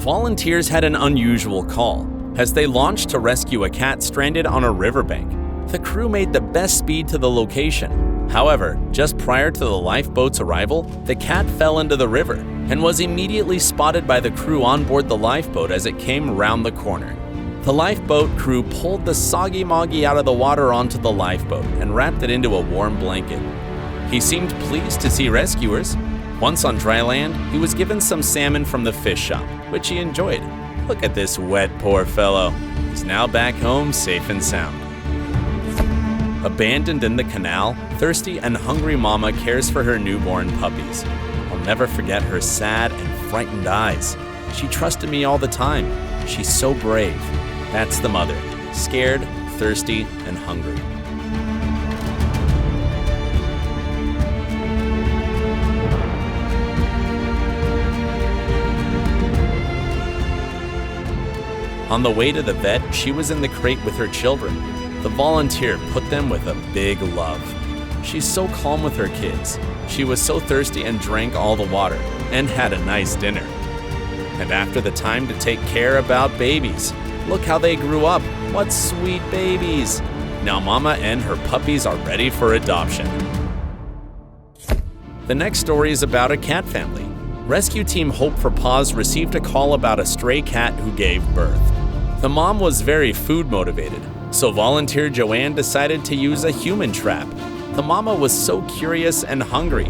Volunteers had an unusual call as they launched to rescue a cat stranded on a riverbank. The crew made the best speed to the location. However, just prior to the lifeboat's arrival, the cat fell into the river and was immediately spotted by the crew on board the lifeboat as it came round the corner. The lifeboat crew pulled the soggy moggy out of the water onto the lifeboat and wrapped it into a warm blanket. He seemed pleased to see rescuers. Once on dry land, he was given some salmon from the fish shop, which he enjoyed. Look at this wet poor fellow. He's now back home safe and sound. Abandoned in the canal, thirsty and hungry mama cares for her newborn puppies. I'll never forget her sad and frightened eyes. She trusted me all the time. She's so brave. That's the mother, scared, thirsty, and hungry. On the way to the vet, she was in the crate with her children. The volunteer put them with a big love. She's so calm with her kids. She was so thirsty and drank all the water and had a nice dinner. And after the time to take care about babies, look how they grew up. What sweet babies. Now Mama and her puppies are ready for adoption. The next story is about a cat family. Rescue Team Hope for Paws received a call about a stray cat who gave birth. The mom was very food motivated, so volunteer Joanne decided to use a human trap. The mama was so curious and hungry.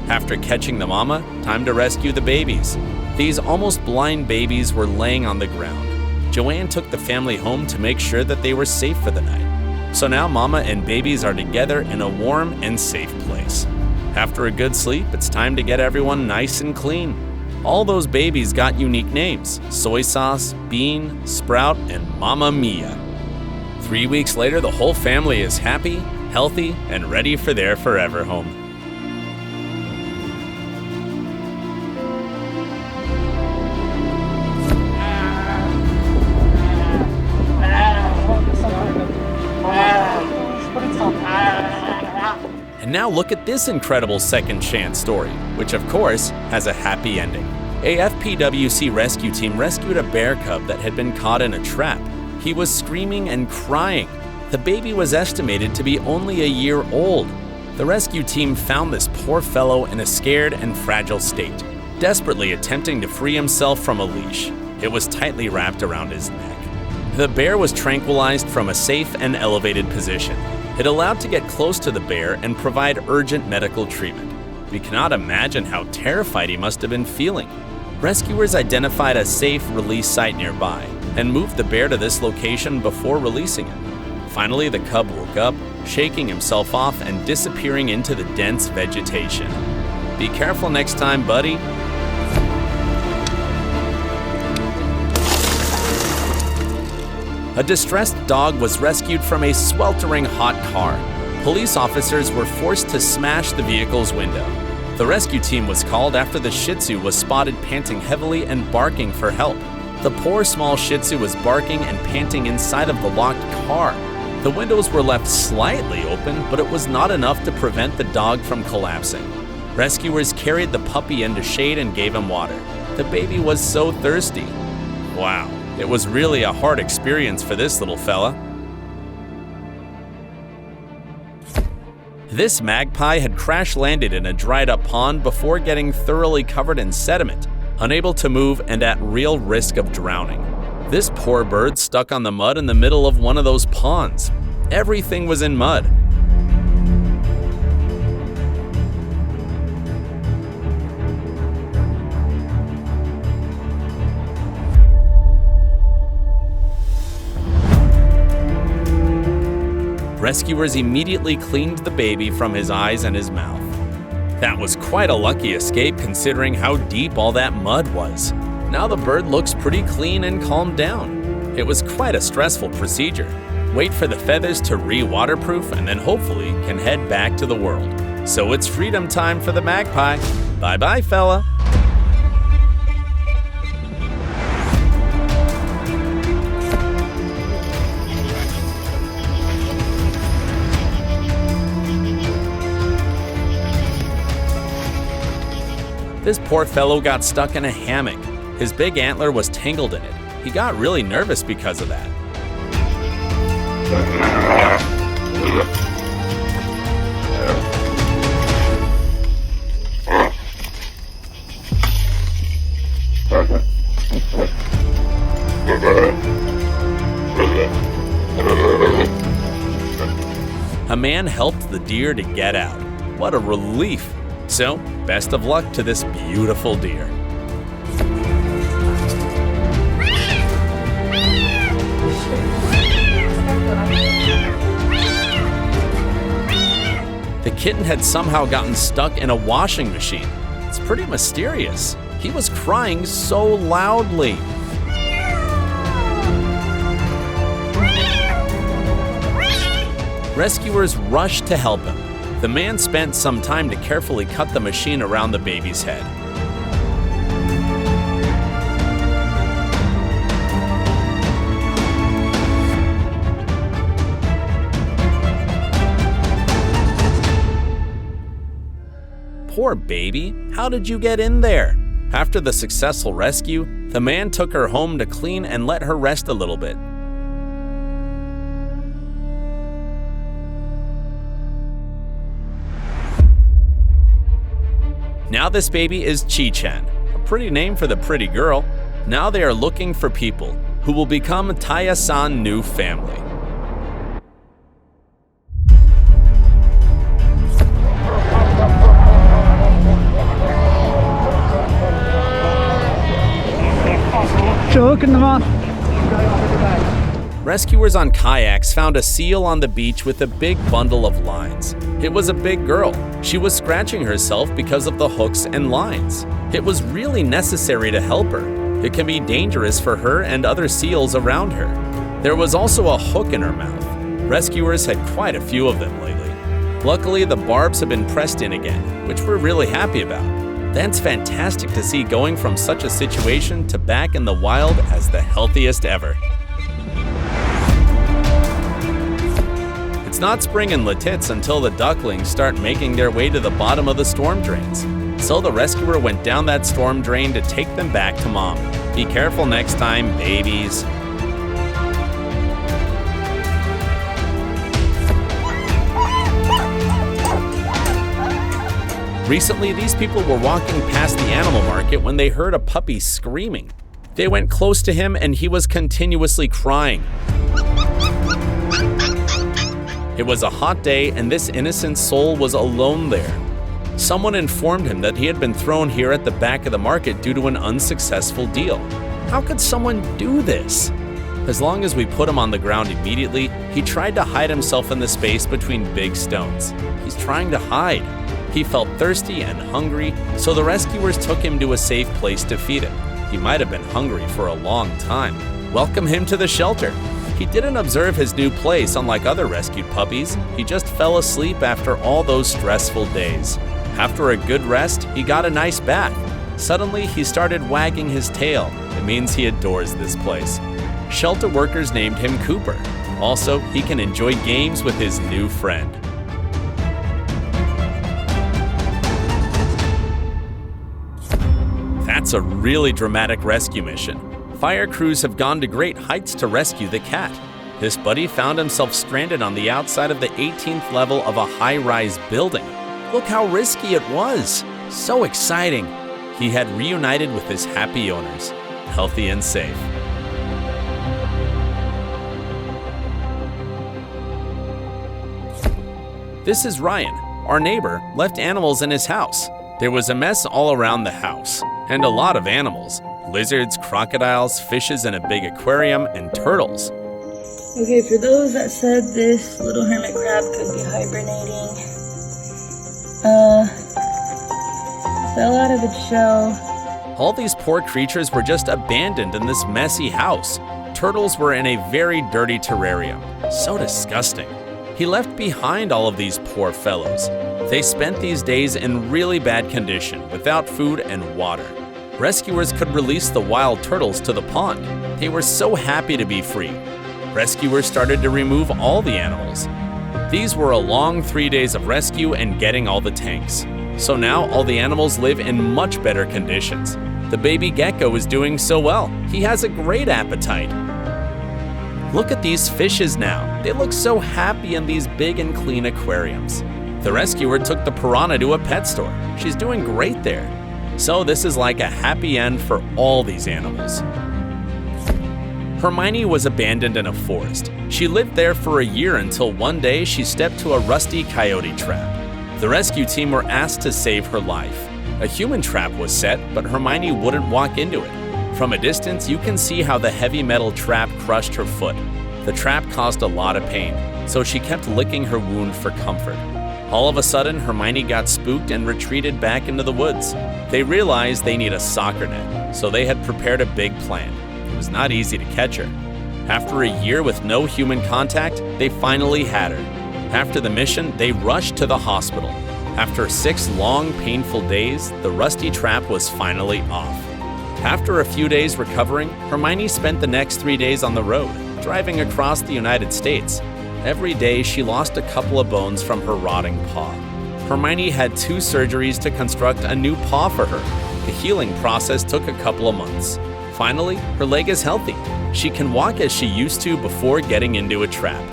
After catching the mama, time to rescue the babies. These almost blind babies were laying on the ground. Joanne took the family home to make sure that they were safe for the night. So now mama and babies are together in a warm and safe place. After a good sleep, it's time to get everyone nice and clean. All those babies got unique names: Soy Sauce, Bean, Sprout, and Mamma Mia. 3 weeks later, the whole family is happy, healthy, and ready for their forever home. And now look at this incredible second chance story, which of course has a happy ending. A FPWC rescue team rescued a bear cub that had been caught in a trap. He was screaming and crying. The baby was estimated to be only a year old. The rescue team found this poor fellow in a scared and fragile state, desperately attempting to free himself from a leash. It was tightly wrapped around his neck. The bear was tranquilized from a safe and elevated position. It allowed to get close to the bear and provide urgent medical treatment. We cannot imagine how terrified he must have been feeling. Rescuers identified a safe release site nearby and moved the bear to this location before releasing him. Finally, the cub woke up, shaking himself off and disappearing into the dense vegetation. Be careful next time, buddy. A distressed dog was rescued from a sweltering hot car. Police officers were forced to smash the vehicle's window. The rescue team was called after the Shih Tzu was spotted panting heavily and barking for help. The poor small Shih Tzu was barking and panting inside of the locked car. The windows were left slightly open, but it was not enough to prevent the dog from collapsing. Rescuers carried the puppy into shade and gave him water. The baby was so thirsty. Wow. It was really a hard experience for this little fella. This magpie had crash-landed in a dried-up pond before getting thoroughly covered in sediment, unable to move and at real risk of drowning. This poor bird stuck on the mud in the middle of one of those ponds. Everything was in mud. Rescuers immediately cleaned the baby from his eyes and his mouth. That was quite a lucky escape considering how deep all that mud was. Now the bird looks pretty clean and calmed down. It was quite a stressful procedure. Wait for the feathers to re-waterproof and then hopefully can head back to the world. So it's freedom time for the magpie. Bye-bye, fella. This poor fellow got stuck in a hammock. His big antler was tangled in it. He got really nervous because of that. A man helped the deer to get out. What a relief! So, best of luck to this beautiful deer. The kitten had somehow gotten stuck in a washing machine. It's pretty mysterious. He was crying so loudly. Rescuers rushed to help him. The man spent some time to carefully cut the machine around the baby's head. Poor baby, how did you get in there? After the successful rescue, the man took her home to clean and let her rest a little bit. Now this baby is Chi-chan, a pretty name for the pretty girl. Now they are looking for people who will become Taya-san's new family. Rescuers on kayaks found a seal on the beach with a big bundle of lines. It was a big girl. She was scratching herself because of the hooks and lines. It was really necessary to help her. It can be dangerous for her and other seals around her. There was also a hook in her mouth. Rescuers had quite a few of them lately. Luckily, the barbs have been pressed in again, which we're really happy about. That's fantastic to see going from such a situation to back in the wild as the healthiest ever. It's not spring in Letitz until the ducklings start making their way to the bottom of the storm drains. So the rescuer went down that storm drain to take them back to mom. Be careful next time, babies. Recently, these people were walking past the animal market when they heard a puppy screaming. They went close to him and he was continuously crying. It was a hot day and this innocent soul was alone there. Someone informed him that he had been thrown here at the back of the market due to an unsuccessful deal. How could someone do this? As long as we put him on the ground immediately, he tried to hide himself in the space between big stones. He's trying to hide. He felt thirsty and hungry, so the rescuers took him to a safe place to feed him. He might have been hungry for a long time. Welcome him to the shelter. He didn't observe his new place unlike other rescued puppies. He just fell asleep after all those stressful days. After a good rest, he got a nice bath. Suddenly, he started wagging his tail. It means he adores this place. Shelter workers named him Cooper. Also, he can enjoy games with his new friend. That's a really dramatic rescue mission. Fire crews have gone to great heights to rescue the cat. This buddy found himself stranded on the outside of the 18th level of a high-rise building. Look how risky it was. So exciting. He had reunited with his happy owners, healthy and safe. This is Ryan. Our neighbor left animals in his house. There was a mess all around the house, and a lot of animals. Lizards, crocodiles, fishes in a big aquarium, and turtles. Okay, for those that said this little hermit crab could be hibernating, fell out of its shell. All these poor creatures were just abandoned in this messy house. Turtles were in a very dirty terrarium. So disgusting. He left behind all of these poor fellows. They spent these days in really bad condition, without food and water. Rescuers could release the wild turtles to the pond. They were so happy to be free. Rescuers started to remove all the animals. These were a long 3 days of rescue and getting all the tanks. So now all the animals live in much better conditions. The baby gecko is doing so well. He has a great appetite. Look at these fishes now. They look so happy in these big and clean aquariums. The rescuer took the piranha to a pet store. She's doing great there. So this is like a happy end for all these animals. Hermione was abandoned in a forest. She lived there for a year until one day she stepped to a rusty coyote trap. The rescue team were asked to save her life. A human trap was set, but Hermione wouldn't walk into it. From a distance, you can see how the heavy metal trap crushed her foot. The trap caused a lot of pain, so she kept licking her wound for comfort. All of a sudden, Hermione got spooked and retreated back into the woods. They realized they need a soccer net, so they had prepared a big plan. It was not easy to catch her. After a year with no human contact, they finally had her. After the mission, they rushed to the hospital. After 6 long, painful days, the rusty trap was finally off. After a few days recovering, Hermione spent the next 3 days on the road, driving across the United States. Every day, she lost a couple of bones from her rotting paw. Hermione had 2 surgeries to construct a new paw for her. The healing process took a couple of months. Finally, her leg is healthy. She can walk as she used to before getting into a trap.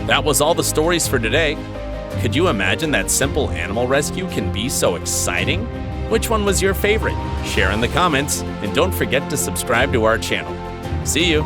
That was all the stories for today. Could you imagine that simple animal rescue can be so exciting? Which one was your favorite? Share in the comments, and don't forget to subscribe to our channel. See you!